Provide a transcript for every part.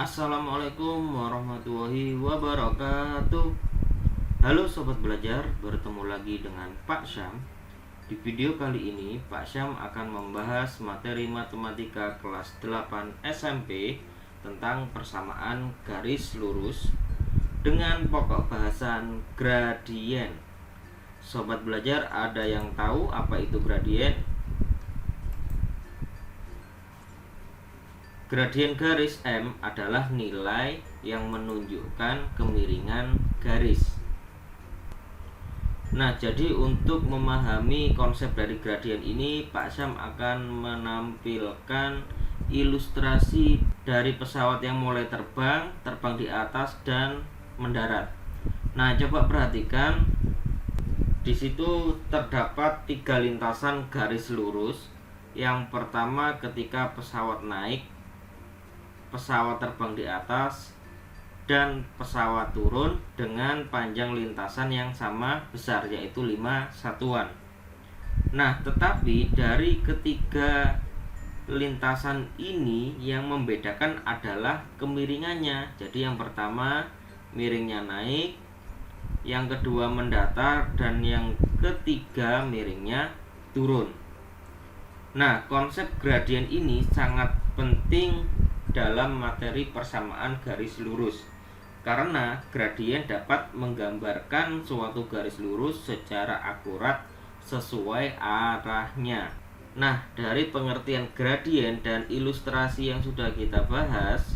Assalamualaikum warahmatullahi wabarakatuh. Halo sobat belajar, bertemu lagi dengan Pak Syam. Di video kali ini Pak Syam akan membahas materi matematika kelas 8 SMP tentang persamaan garis lurus dengan pokok bahasan gradien. Sobat belajar, ada yang tahu apa itu gradien? Gradien garis M adalah nilai yang menunjukkan kemiringan garis. Nah, jadi untuk memahami konsep dari gradien ini, Pak Syam akan menampilkan ilustrasi dari pesawat yang mulai terbang di atas dan mendarat. Nah, coba perhatikan. Di situ terdapat 3 lintasan garis lurus. Yang pertama ketika pesawat naik, pesawat terbang di atas, dan pesawat turun dengan panjang lintasan yang sama besar, yaitu 5 satuan. Nah, tetapi dari ketiga lintasan ini yang membedakan adalah kemiringannya. Jadi yang pertama miringnya naik, yang kedua mendatar, dan yang ketiga miringnya turun. Nah, konsep gradien ini sangat penting dalam materi persamaan garis lurus, karena gradien dapat menggambarkan suatu garis lurus secara akurat sesuai arahnya. Nah, dari pengertian gradien dan ilustrasi yang sudah kita bahas,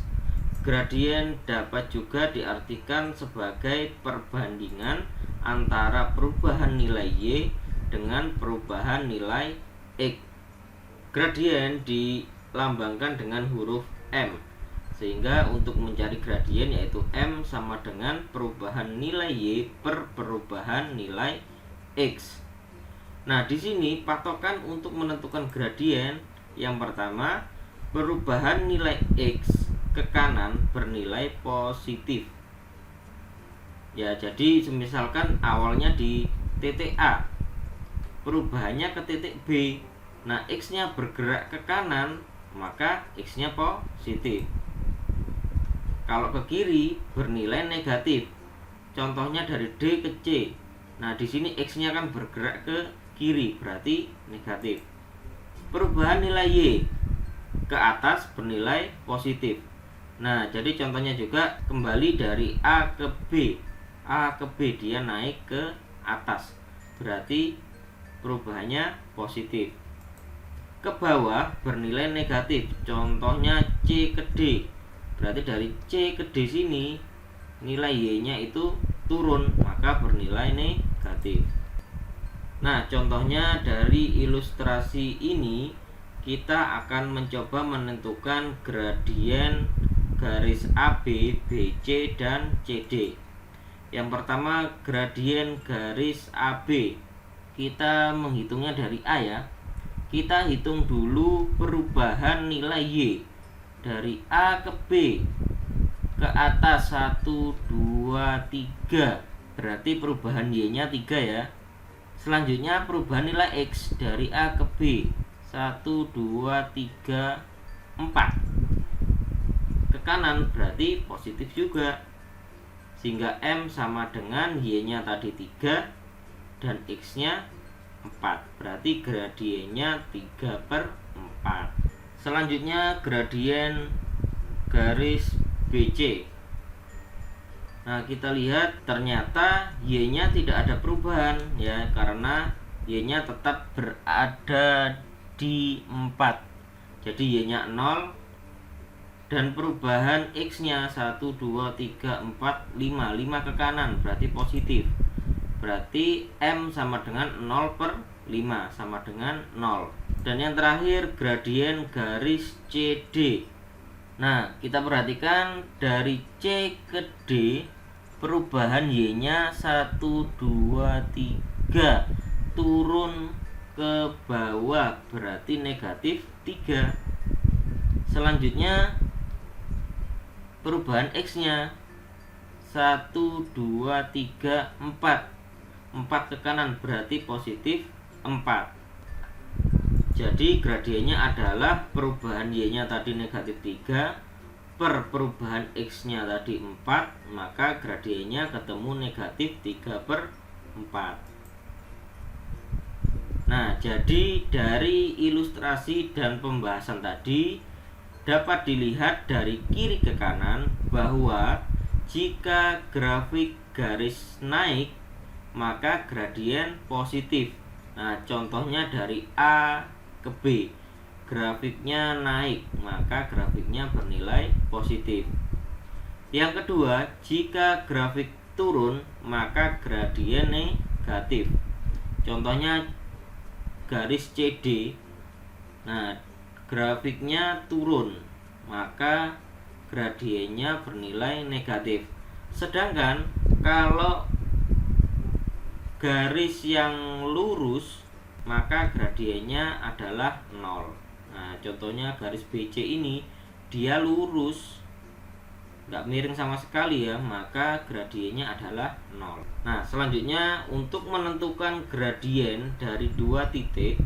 gradien dapat juga diartikan sebagai perbandingan antara perubahan nilai Y dengan perubahan nilai X. Gradien dilambangkan dengan huruf M, sehingga untuk mencari gradien yaitu M sama dengan perubahan nilai Y per perubahan nilai X. Nah, di sini patokan untuk menentukan gradien yang pertama, perubahan nilai X ke kanan bernilai positif. Ya, jadi misalkan awalnya di titik A, perubahannya ke titik B. Nah, X-nya bergerak ke kanan, maka X-nya positif. Kalau ke kiri bernilai negatif. Contohnya dari D ke C. Nah, di sini X-nya kan bergerak ke kiri, berarti negatif. Perubahan nilai Y ke atas bernilai positif. Nah, jadi contohnya juga kembali dari A ke B. A ke B dia naik ke atas, berarti perubahannya positif. Ke bawah bernilai negatif, contohnya C ke D, berarti dari C ke D sini nilai Y nya itu turun, maka bernilai negatif. Nah, contohnya dari ilustrasi ini kita akan mencoba menentukan gradien garis AB, BC, dan CD. Yang pertama gradien garis AB, kita menghitungnya dari A ya. Kita hitung dulu perubahan nilai Y dari A ke B ke atas 1, 2, 3, berarti perubahan Y nya 3 ya. Selanjutnya perubahan nilai X dari A ke B 1, 2, 3, 4 ke kanan, berarti positif juga, sehingga M sama dengan Y nya tadi 3 dan X nya 4, berarti gradiennya 3/4. Selanjutnya gradien garis BC. Nah, kita lihat ternyata Y nya tidak ada perubahan ya, karena Y nya tetap berada di 4. Jadi Y nya 0 dan perubahan X nya 1, 2, 3, 4, 5 ke kanan, berarti positif. Berarti M sama dengan 0/5, sama dengan 0. Dan yang terakhir gradien garis CD. Nah, kita perhatikan dari C ke D perubahan Y nya 1, 2, 3 turun ke bawah, berarti negatif 3. Selanjutnya perubahan X nya 1, 2, 3, 4 ke kanan, berarti positif 4. Jadi gradiennya adalah perubahan Y nya tadi negatif 3, per perubahan X-nya tadi 4, maka gradiennya ketemu negatif 3/4. Nah, jadi dari ilustrasi dan pembahasan tadi dapat dilihat dari kiri ke kanan bahwa jika grafik garis naik maka gradien positif. Nah, contohnya dari A ke B, grafiknya naik maka grafiknya bernilai positif. Yang kedua, jika grafik turun maka gradien negatif. Contohnya garis CD. Nah, grafiknya turun maka gradiennya bernilai negatif. Sedangkan kalau garis yang lurus maka gradiennya adalah 0. Nah, contohnya garis BC ini dia lurus, nggak miring sama sekali ya, maka gradiennya adalah 0. Nah, selanjutnya untuk menentukan gradien dari dua titik.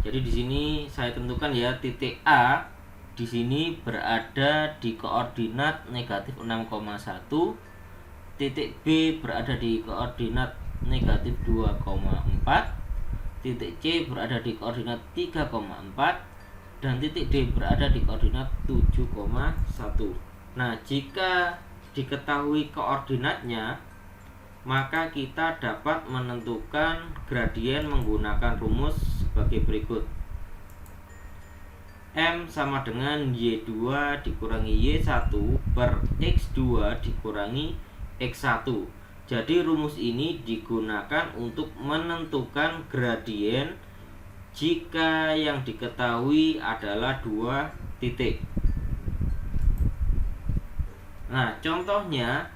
Jadi di sini saya tentukan ya, titik A di sini berada di koordinat negatif 6,1. Titik B berada di koordinat negatif 2,4, titik C berada di koordinat 3,4, dan titik D berada di koordinat 7,1. Nah, jika diketahui koordinatnya, maka kita dapat menentukan gradien menggunakan rumus sebagai berikut. M sama dengan Y2 dikurangi Y1 per X2 dikurangi X1. Jadi rumus ini digunakan untuk menentukan gradien jika yang diketahui adalah dua titik. Nah, contohnya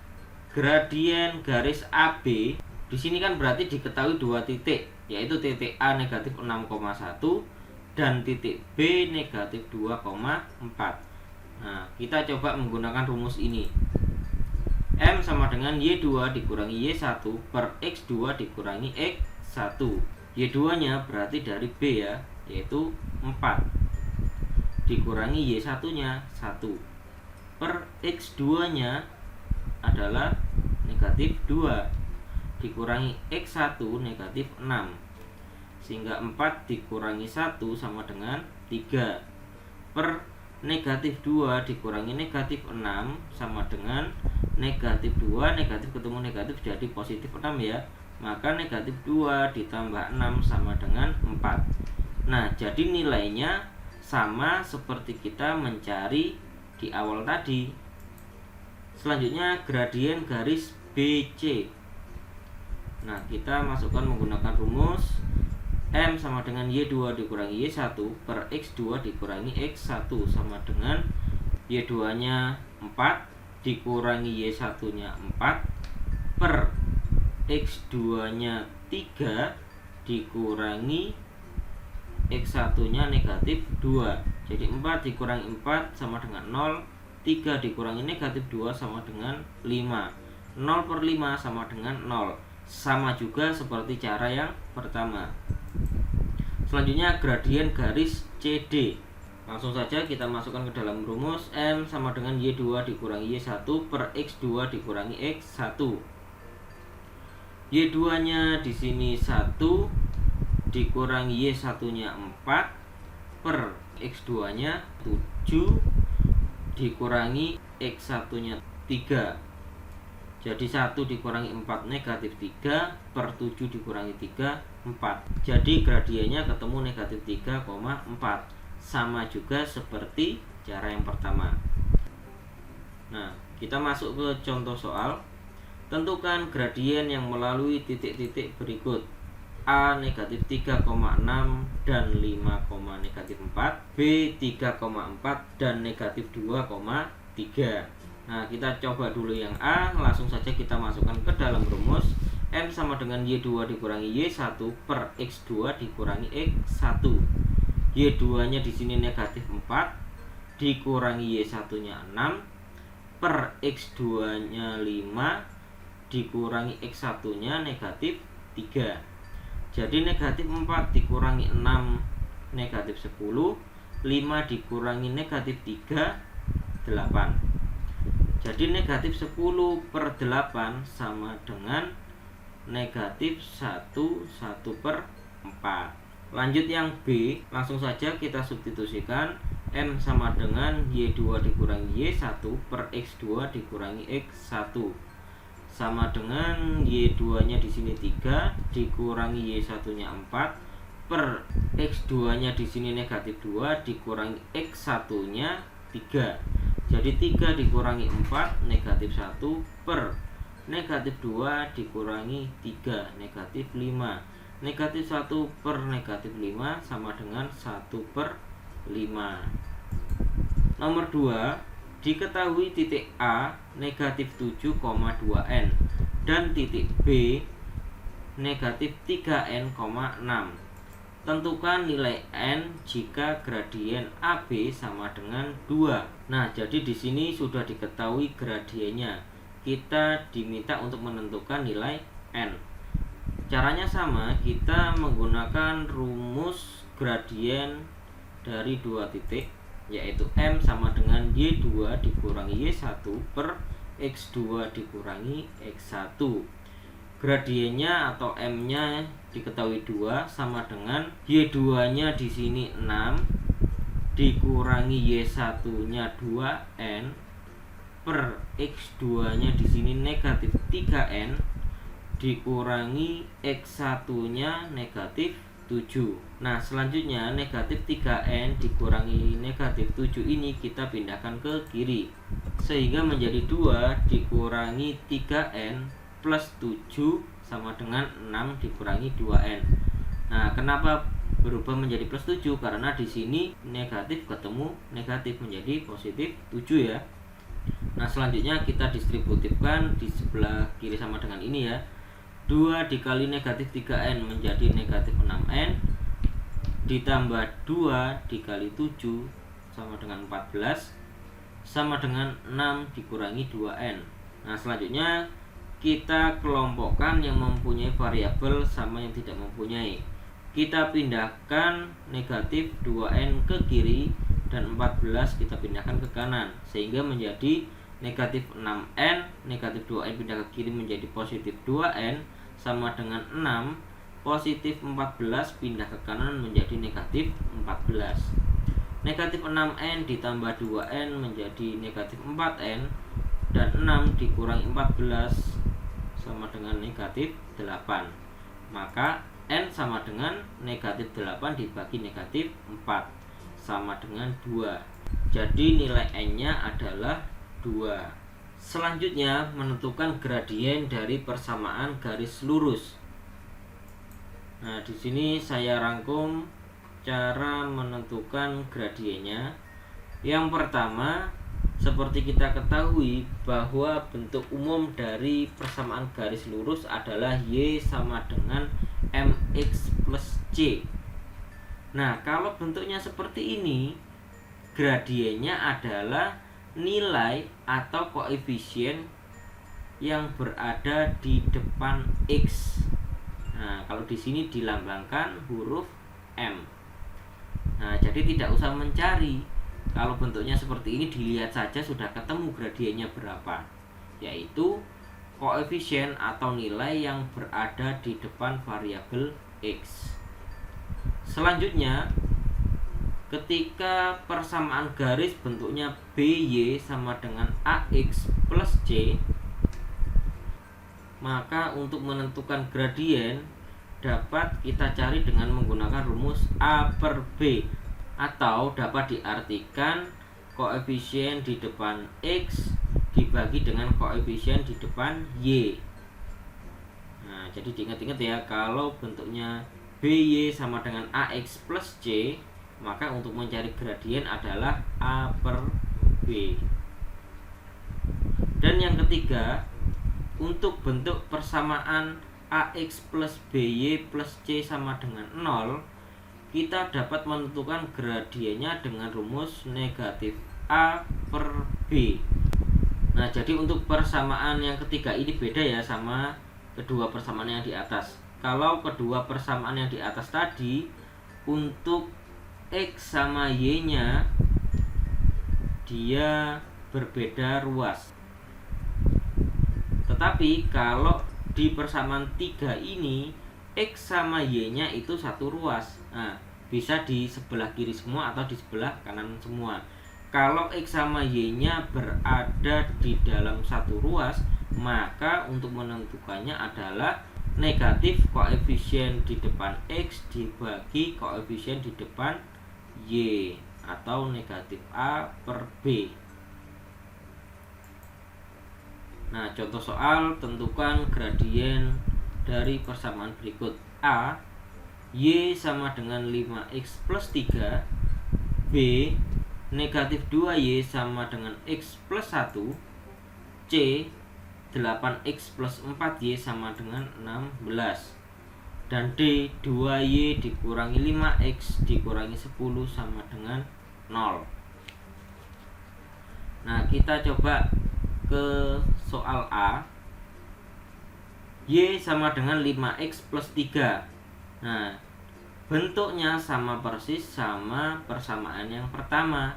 gradien garis AB di sini kan berarti diketahui dua titik, yaitu titik A negatif 6,1 dan titik B negatif 2,4. Nah, kita coba menggunakan rumus ini. M sama dengan Y2 dikurangi Y1 per X2 dikurangi X1. Y2 nya berarti dari B ya, yaitu 4 dikurangi Y1 nya 1 per X2 nya adalah negatif 2 dikurangi X1 negatif 6, sehingga 4 dikurangi 1 sama dengan 3 per negatif 2 dikurangi negatif 6 sama dengan negatif 2, negatif ketemu negatif jadi positif 6 ya, maka negatif 2 ditambah 6 sama dengan 4. Nah, jadi nilainya sama seperti kita mencari di awal tadi. Selanjutnya gradien garis BC. Nah, kita masukkan menggunakan rumus M sama dengan Y2 dikurangi Y1 per X2 dikurangi X1 sama dengan Y2 nya 4 dikurangi Y1 nya 4 per X2 nya 3 dikurangi X1 nya negatif 2. Jadi 4 dikurangi 4 sama dengan 0, 3 dikurangi negatif 2 sama dengan 5. 0 per 5 sama dengan 0. Sama juga seperti cara yang pertama. Selanjutnya gradien garis CD. Langsung saja kita masukkan ke dalam rumus. M sama dengan Y2 dikurangi Y1 per X2 dikurangi X1. Y2 nya di sini 1 dikurangi Y1 nya 4 per X2 nya 7 dikurangi X1 nya 3. Jadi 1 dikurangi 4 negatif 3 per 7 dikurangi 3 4. Jadi gradiennya ketemu negatif 3,4. Sama juga seperti cara yang pertama. Nah, kita masuk ke contoh soal. Tentukan gradien yang melalui titik-titik berikut. A negatif 3,6 dan 5, negatif 4. B 3,4 dan negatif 2,3. Nah, kita coba dulu yang A. Langsung saja kita masukkan ke dalam rumus. M sama dengan Y2 dikurangi Y1 per X2 dikurangi X1. Y2 nya di sini negatif 4 dikurangi Y1 nya 6 per X2 nya 5 dikurangi X1 nya negatif 3. Jadi negatif 4 dikurangi 6 negatif 10, 5 dikurangi negatif 3 8. Jadi negatif 10 per 8 sama dengan negatif 1/4. Lanjut yang B, langsung saja kita substitusikan. M sama dengan Y2 dikurangi Y1 per X2 dikurangi X1 sama dengan Y2 nya di sini 3 dikurangi Y1 nya 4 per X2 nya di sini negatif 2 dikurangi X1 nya 3. Jadi 3 dikurangi 4 negatif 1 per negatif 2 dikurangi 3 negatif 5. Negatif 1 per negatif 5 sama dengan 1/5. Nomor 2, diketahui titik A negatif 7,2N dan titik B negatif 3N,6. Tentukan nilai N jika gradien AB sama dengan 2. Nah, jadi di sini sudah diketahui gradiennya. Kita diminta untuk menentukan nilai N. Caranya sama, kita menggunakan rumus gradien dari dua titik, yaitu M sama dengan Y2 dikurangi Y1 per X2 dikurangi X1. Gradiennya atau M-nya diketahui 2 sama dengan Y2 nya di sini 6 dikurangi Y1 nya 2N per X2 nya di sini negatif 3N dikurangi X1 nya negatif 7. Nah, selanjutnya negatif 3N dikurangi negatif 7 ini kita pindahkan ke kiri, sehingga menjadi 2 dikurangi 3N plus 7 sama dengan 6 dikurangi 2N. Nah, kenapa berubah menjadi plus 7? Karena di sini negatif ketemu negatif menjadi positif 7 ya. Nah, selanjutnya kita distributifkan di sebelah kiri sama dengan ini ya. 2 dikali negatif 3N menjadi negatif 6N ditambah 2 dikali 7 sama dengan 14 sama dengan 6 dikurangi 2N. Nah, selanjutnya kita kelompokkan yang mempunyai variabel sama yang tidak mempunyai. Kita pindahkan negatif 2N ke kiri dan 14 kita pindahkan ke kanan, sehingga menjadi negatif 6N, negatif 2N pindah ke kiri menjadi positif 2N sama dengan 6, positif 14 pindah ke kanan menjadi negatif 14. Negatif 6N ditambah 2N menjadi negatif 4N dan 6 dikurangi 14 sama dengan negatif 8. Maka N sama dengan negatif 8 dibagi negatif 4 sama dengan 2. Jadi nilai N nya adalah 2. Selanjutnya menentukan gradien dari persamaan garis lurus. Nah, di sini saya rangkum cara menentukan gradiennya. Yang pertama, seperti kita ketahui bahwa bentuk umum dari persamaan garis lurus adalah Y sama dengan MX plus C. Nah, kalau bentuknya seperti ini, gradiennya adalah nilai atau koefisien yang berada di depan X. Nah, kalau di sini dilambangkan huruf M. Nah, jadi tidak usah mencari. Kalau bentuknya seperti ini, dilihat saja sudah ketemu gradiennya berapa, yaitu koefisien atau nilai yang berada di depan variabel X. Selanjutnya, ketika persamaan garis bentuknya BY sama dengan AX plus C, maka untuk menentukan gradien dapat kita cari dengan menggunakan rumus A per B, atau dapat diartikan koefisien di depan X dibagi dengan koefisien di depan Y. Nah, jadi diingat-ingat ya, kalau bentuknya BY sama dengan AX plus C, maka untuk mencari gradien adalah A per B. Dan yang ketiga, untuk bentuk persamaan AX plus BY plus C sama dengan 0, kita dapat menentukan gradiennya dengan rumus negatif A per B. Nah, jadi untuk persamaan yang ketiga ini beda ya sama kedua persamaan yang di atas. Kalau kedua persamaan yang di atas tadi, untuk X sama Y nya dia berbeda ruas. Tetapi kalau di persamaan 3 ini X sama Y-nya itu satu ruas. Nah, bisa di sebelah kiri semua atau di sebelah kanan semua. Kalau X sama Y-nya berada di dalam satu ruas, maka untuk menentukannya adalah negatif koefisien di depan X dibagi koefisien di depan Y, atau negatif A per B. Nah, contoh soal, tentukan gradien dari persamaan berikut. A, Y sama dengan 5X plus 3. B, negatif 2Y sama dengan X plus 1. C, 8X plus 4Y sama dengan 16. Dan D, 2Y dikurangi 5X dikurangi 10 sama dengan 0. Nah, kita coba ke soal A. Y sama dengan 5X plus 3. Nah, bentuknya sama persis sama persamaan yang pertama.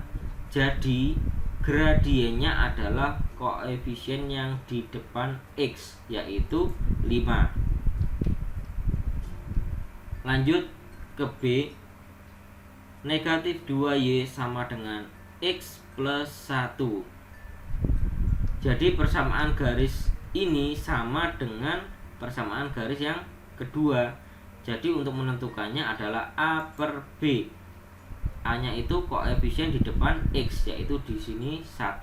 Jadi gradiennya adalah koefisien yang di depan X, yaitu 5. Lanjut ke B. Negatif 2Y sama dengan X plus 1. Jadi persamaan garis ini sama dengan persamaan garis yang kedua. Jadi untuk menentukannya adalah A per B. A-nya itu koefisien di depan X, yaitu di sini 1,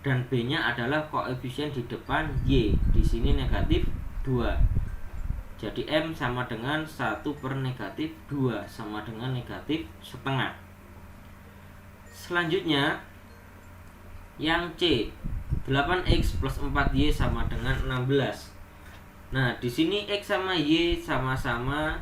dan B-nya adalah koefisien di depan Y, di sini negatif 2. Jadi M sama dengan 1 per negatif 2 sama dengan negatif setengah. Selanjutnya yang C, 8X plus 4Y sama dengan 16. Nah, di sini X sama Y sama-sama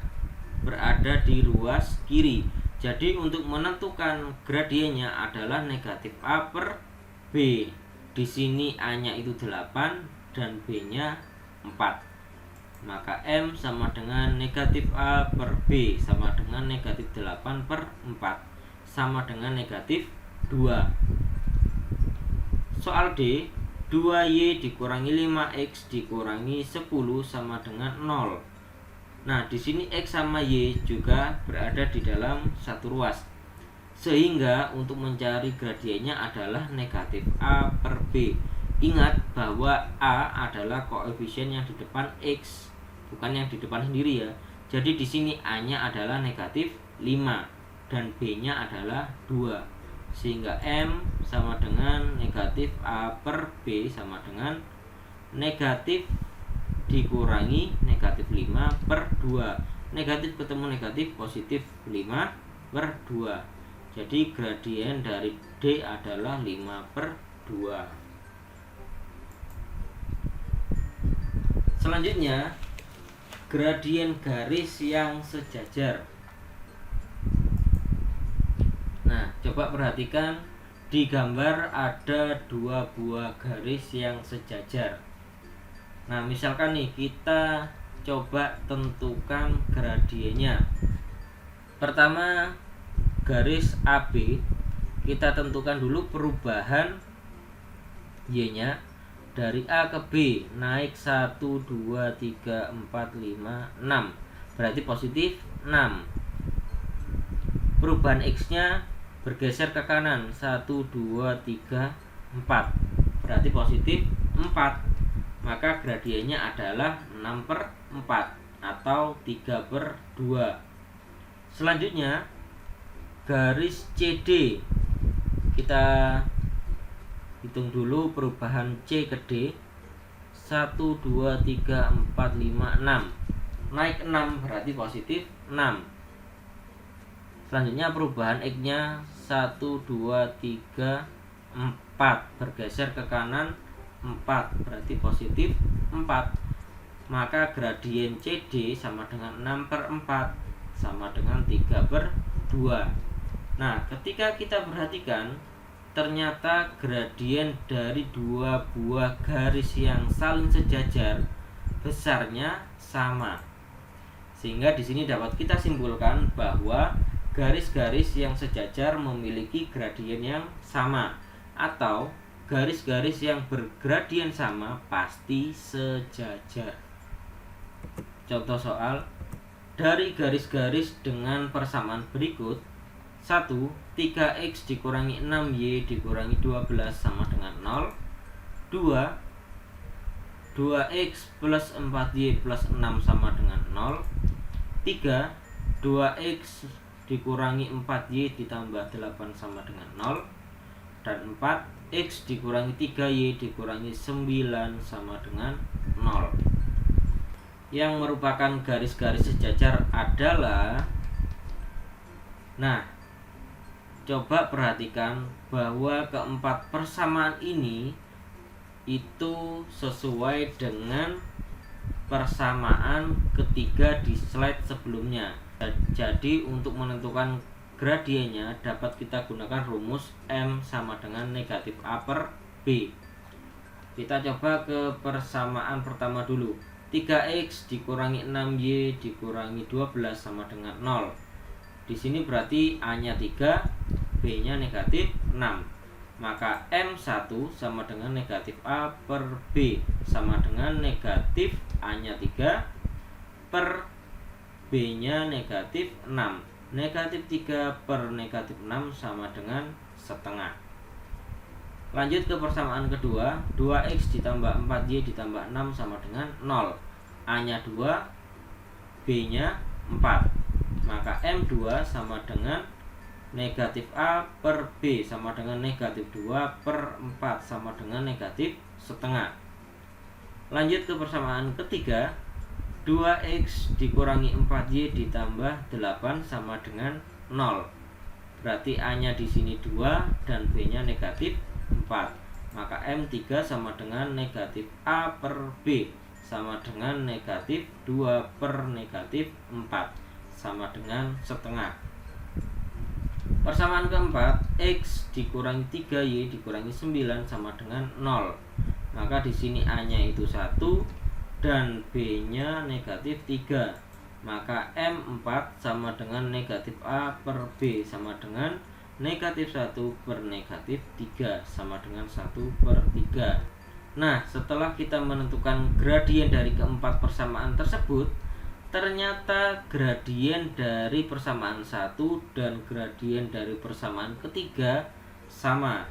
berada di ruas kiri. Jadi untuk menentukan gradiennya adalah negatif A per B. Di sini A-nya itu 8 dan B-nya 4. Maka M sama dengan negatif A per B sama dengan negatif 8 per 4 sama dengan negatif 2. Soal D, 2Y dikurangi 5X dikurangi 10 sama dengan 0. Nah, di sini X sama Y juga berada di dalam satu ruas. Sehingga untuk mencari gradiennya adalah negatif A per B. Ingat bahwa A adalah koefisien yang di depan X, bukan yang di depan sendiri ya. Jadi di sini A-nya adalah negatif 5 dan B-nya adalah 2. Sehingga M sama dengan negatif A per B sama dengan negatif dikurangi negatif 5 per 2. Negatif ketemu negatif, positif 5 per 2. Jadi gradien dari D adalah 5 per 2. Selanjutnya, gradien garis yang sejajar. Nah, coba perhatikan di gambar ada 2 buah garis yang sejajar. Nah, misalkan nih kita coba tentukan gradiennya. Pertama, garis AB kita tentukan dulu perubahan Y-nya dari A ke B, naik 1, 2, 3, 4, 5, 6. Berarti positif 6. Perubahan X-nya bergeser ke kanan 1, 2, 3, 4. Berarti positif 4. Maka gradiennya adalah 6 per 4 atau 3 per 2. Selanjutnya, garis CD kita hitung dulu perubahan C ke D. 1, 2, 3, 4, 5, 6. Naik 6 berarti positif 6. Selanjutnya perubahan X-nya 1, 2, 3, 4. Bergeser ke kanan 4 berarti positif 4. Maka gradien CD sama dengan 6 per 4 sama dengan 3 per 2. Nah, ketika kita perhatikan, ternyata gradien dari 2 buah garis yang saling sejajar besarnya sama. Sehingga di sini dapat kita simpulkan bahwa garis-garis yang sejajar memiliki gradien yang sama. atau garis-garis yang bergradien sama pasti sejajar. Contoh soal, dari garis-garis dengan persamaan berikut: 1. 3x dikurangi 6y dikurangi 12 sama dengan 0. 2. 2x plus 4y plus 6 sama dengan 0. 3. 2x dikurangi 4y ditambah 8 sama dengan 0. Dan 4. X dikurangi 3y dikurangi 9 sama dengan 0. Yang merupakan garis-garis sejajar adalah, nah, coba perhatikan bahwa keempat persamaan ini itu sesuai dengan persamaan ketiga di slide sebelumnya. Jadi untuk menentukan gradiennya dapat kita gunakan rumus M sama dengan negatif A per B. Kita coba ke persamaan pertama dulu. 3x dikurangi 6y dikurangi 12 sama dengan 0. Di sini berarti A-nya 3, B-nya negatif 6. Maka M1 sama dengan negatif A per B sama dengan negatif A-nya 3 per B-nya negatif 6. Negatif 3 per negatif 6 sama dengan setengah. Lanjut ke persamaan kedua. 2x ditambah 4y ditambah 6 sama dengan 0. A-nya 2, B-nya 4. Maka M2 sama dengan negatif A per B sama dengan negatif 2 per 4 sama dengan negatif setengah. Lanjut ke persamaan ketiga. 2x dikurangi 4y ditambah 8 sama dengan 0. Berarti A-nya di sini 2 dan B-nya negatif 4. Maka M3 sama dengan negatif A per B sama dengan negatif 2 per negatif 4 sama dengan setengah. Persamaan keempat, X dikurangi 3Y dikurangi 9 sama dengan 0. Maka di sini A-nya itu 1 dan B-nya negatif 3. Maka M4 sama dengan negatif A per B sama dengan negatif 1 per negatif 3 sama dengan 1 per 3. Nah, setelah kita menentukan gradien dari keempat persamaan tersebut, ternyata gradien dari persamaan 1 dan gradien dari persamaan ketiga sama.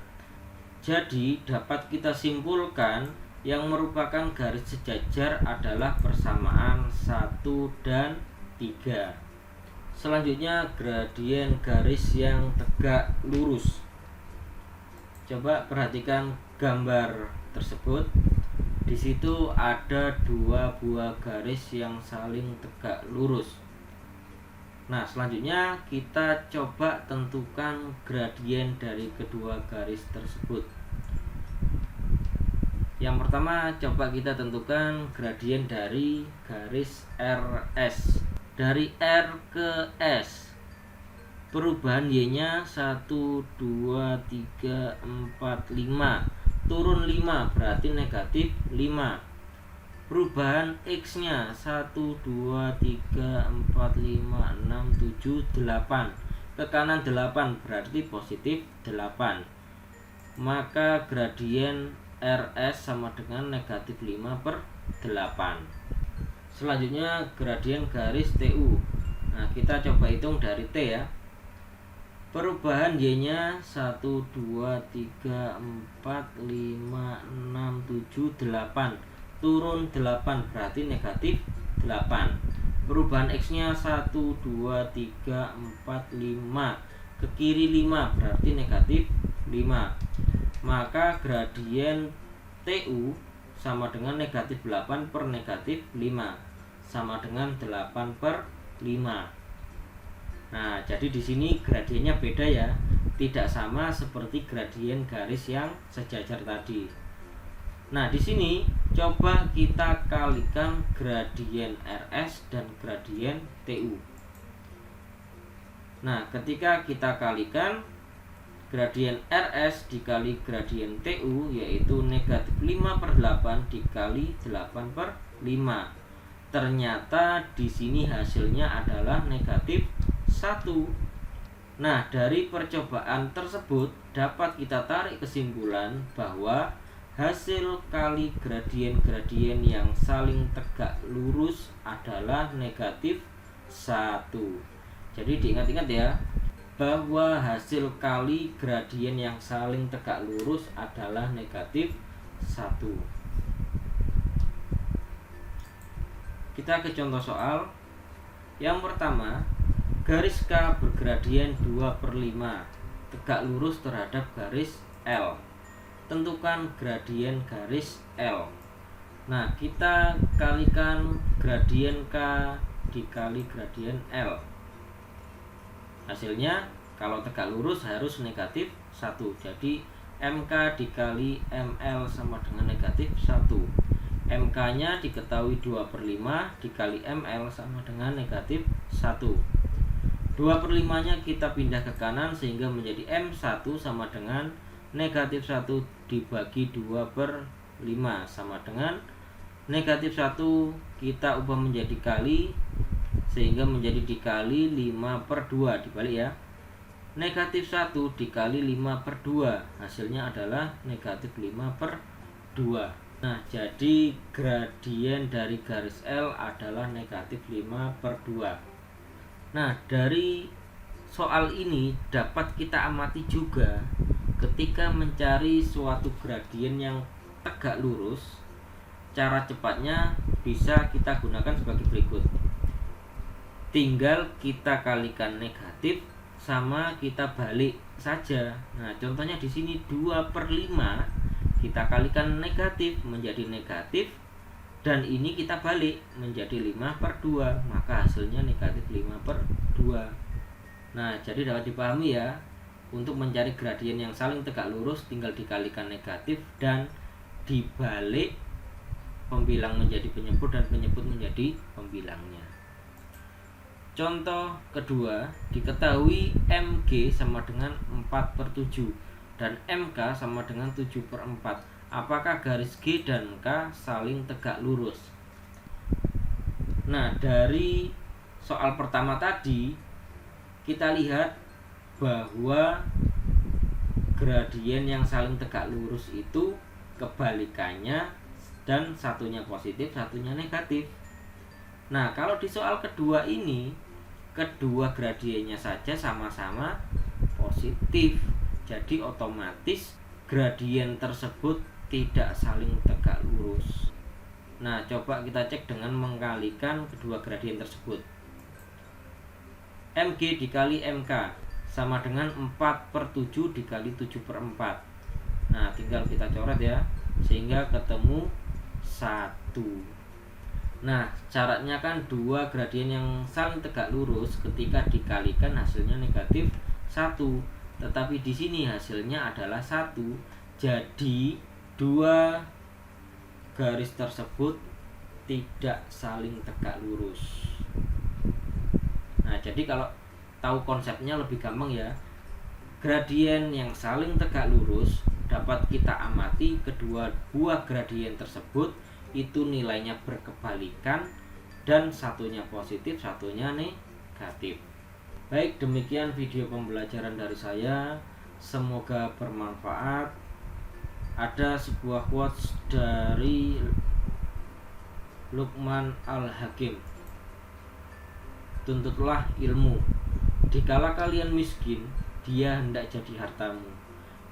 Jadi dapat kita simpulkan yang merupakan garis sejajar adalah persamaan 1 dan 3. Selanjutnya gradien garis yang tegak lurus. Coba perhatikan gambar tersebut. Di situ ada dua buah garis yang saling tegak lurus. Nah, selanjutnya kita coba tentukan gradien dari kedua garis tersebut. Yang pertama, coba kita tentukan gradien dari garis RS. Dari R ke S, perubahan Y-nya 1, 2, 3, 4, 5. Turun 5 berarti negatif 5. Perubahan X-nya 1, 2, 3, 4, 5, 6, 7, 8. Ke kanan 8 berarti positif 8. Maka gradien RS sama dengan negatif 5 per 8. Selanjutnya gradien garis TU. Nah, kita coba hitung dari T ya. Perubahan Y-nya 1, 2, 3, 4, 5, 6, 7, 8. Turun 8 berarti negatif 8. Perubahan X-nya 1, 2, 3, 4, 5. Ke kiri 5 berarti negatif 5. Maka gradien TU sama dengan negatif 8 per negatif 5 sama dengan 8 per 5. Nah, jadi di sini gradiennya beda ya, tidak sama seperti gradien garis yang sejajar tadi. Nah, di sini coba kita kalikan gradien RS dan gradien TU. Nah, ketika kita kalikan gradien RS dikali gradien TU yaitu negatif 5 per 8 dikali 8 per 5. Ternyata di sini hasilnya adalah negatif 1. Nah, dari percobaan tersebut dapat kita tarik kesimpulan bahwa hasil kali gradien-gradien yang saling tegak lurus adalah negatif 1. Jadi diingat-ingat ya, bahwa hasil kali gradien yang saling tegak lurus adalah negatif 1. Kita ke contoh soal. Yang pertama, garis K bergradien 2/5 tegak lurus terhadap garis L. Tentukan gradien garis L. Nah, kita kalikan gradien K dikali gradien L. Hasilnya kalau tegak lurus harus negatif 1. Jadi MK dikali ML sama dengan negatif 1. MK nya diketahui 2/5 dikali ML sama dengan negatif 1. 2/5 nya kita pindah ke kanan sehingga menjadi M1 sama dengan negatif 1 dibagi 2/5 sama dengan negatif 1 kita ubah menjadi kali sehingga menjadi dikali 5/2, dibalik ya. Negatif 1 dikali 5/2 hasilnya adalah negatif 5/2. Nah, jadi gradien dari garis L adalah negatif 5/2. Nah, dari soal ini dapat kita amati juga ketika mencari suatu gradien yang tegak lurus, cara cepatnya bisa kita gunakan sebagai berikut. Tinggal kita kalikan negatif sama kita balik saja. Nah, contohnya di sini 2/5 kita kalikan negatif menjadi negatif dan ini kita balik menjadi 5/2, maka hasilnya negatif 5/2. Nah, jadi dapat dipahami ya, untuk mencari gradien yang saling tegak lurus tinggal dikalikan negatif dan dibalik pembilang menjadi penyebut dan penyebut menjadi pembilangnya. Contoh kedua, diketahui MG sama dengan 4/7 dan MK sama dengan 7/4. Apakah garis G dan K saling tegak lurus? Nah, dari soal pertama tadi kita lihat bahwa gradien yang saling tegak lurus itu kebalikannya dan satunya positif, satunya negatif. Nah, kalau di soal kedua ini, kedua gradiennya saja sama-sama positif. Jadi otomatis gradien tersebut tidak saling tegak lurus. Nah, coba kita cek dengan mengkalikan kedua gradien tersebut. MG dikali MK sama dengan 4/7 dikali 7/4. Nah, tinggal kita coret ya, sehingga ketemu 1. Nah, syaratnya kan dua gradien yang saling tegak lurus ketika dikalikan hasilnya negatif 1. Tetapi di sini hasilnya adalah 1. Jadi dua garis tersebut tidak saling tegak lurus. Nah, jadi kalau tahu konsepnya lebih gampang ya. Gradien yang saling tegak lurus dapat kita amati kedua buah gradien tersebut itu nilainya berkebalikan dan satunya positif, satunya negatif. Baik, demikian video pembelajaran dari saya. Semoga bermanfaat. Ada sebuah quotes dari Luqman Al-Hakim. Tuntutlah ilmu. Dikala kalian miskin, dia hendak jadi hartamu.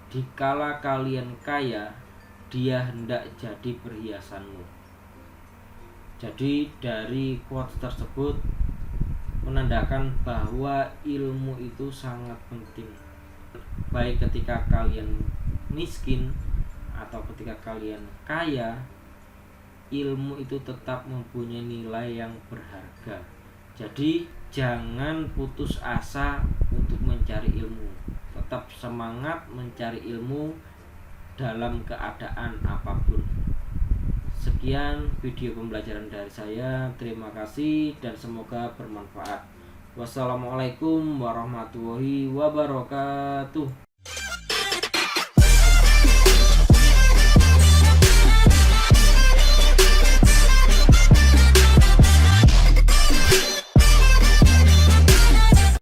Dikala kalian kaya, dia hendak jadi perhiasanmu. Jadi dari quotes tersebut menandakan bahwa ilmu itu sangat penting. Baik ketika kalian miskin atau ketika kalian kaya, ilmu itu tetap mempunyai nilai yang berharga. Jadi jangan putus asa untuk mencari ilmu. Tetap semangat mencari ilmu dalam keadaan apapun. Sekian video pembelajaran dari saya. Terima kasih dan semoga bermanfaat. Wassalamualaikum warahmatullahi wabarakatuh.